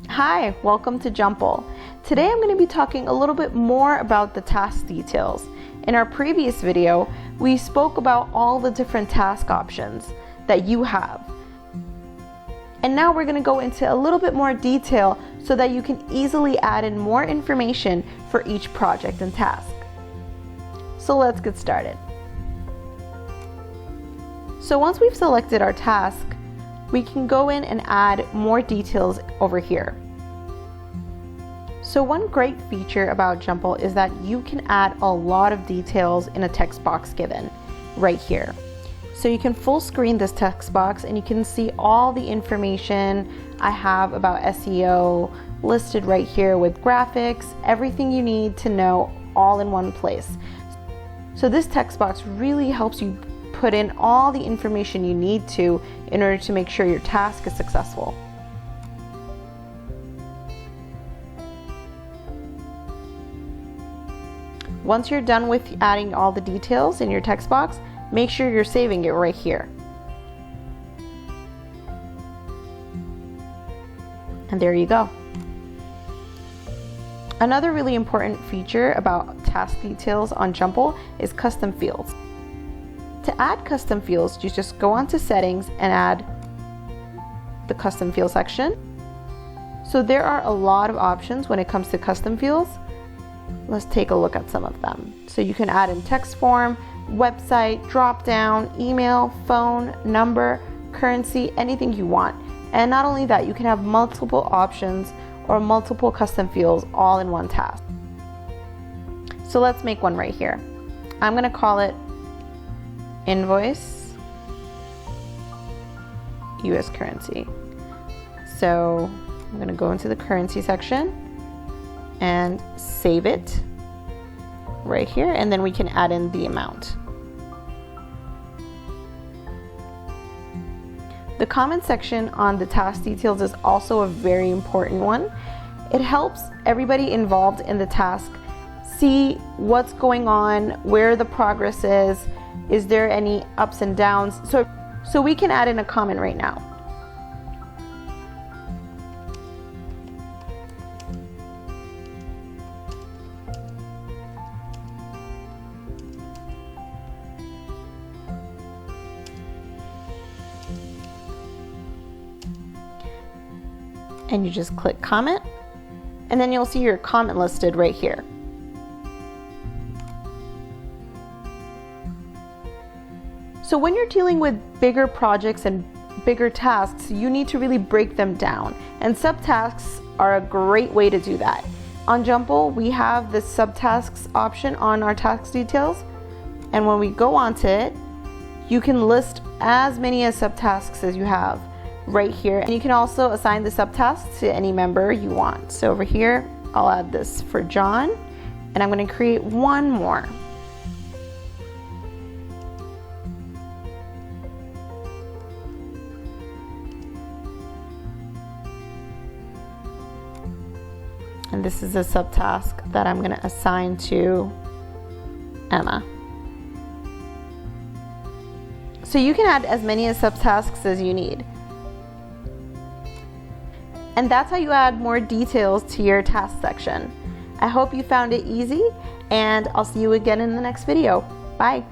Hi, welcome to Jumppl. Today I'm going to be talking a little bit more about the task details. In our previous video, we spoke about all the different task options that you have. And now we're going to go into a little bit more detail so that you can easily add in more information for each project and task. So let's get started. So once we've selected our task, we can go in and add more details over here. So one great feature about Jumppl is that you can add a lot of details in a text box given right here. So you can full screen this text box and you can see all the information I have about SEO listed right here with graphics, everything you need to know all in one place. So this text box really helps you put in all the information you need to in order to make sure your task is successful. Once you're done with adding all the details in your text box, make sure you're saving it right here. And there you go. Another really important feature about task details on Jumppl is custom fields. To add custom fields, you just go onto settings and add the custom field section. So there are a lot of options when it comes to custom fields. Let's take a look at some of them. So you can add in text form, website, drop down, email, phone, number, currency, anything you want. And not only that, you can have multiple options or multiple custom fields all in one task. So let's make one right here. I'm going to call it invoice US currency. So I'm going to go into the currency section and save it right here, and then we can add in the amount. The comment section on the task details is also a very important one. It helps everybody involved in the task see what's going on, where the progress is there any ups and downs. So we can add in a comment right now. And you just click comment, and then you'll see your comment listed right here. So when you're dealing with bigger projects and bigger tasks, you need to really break them down, and subtasks are a great way to do that. On Jumppl, we have the subtasks option on our task details, and when we go onto it, you can list as many as subtasks as you have right here, and you can also assign the subtasks to any member you want. So over here, I'll add this for John, and I'm going to create one more. And this is a subtask that I'm going to assign to Emma. So you can add as many subtasks as you need. And that's how you add more details to your task section. I hope you found it easy, and I'll see you again in the next video. Bye.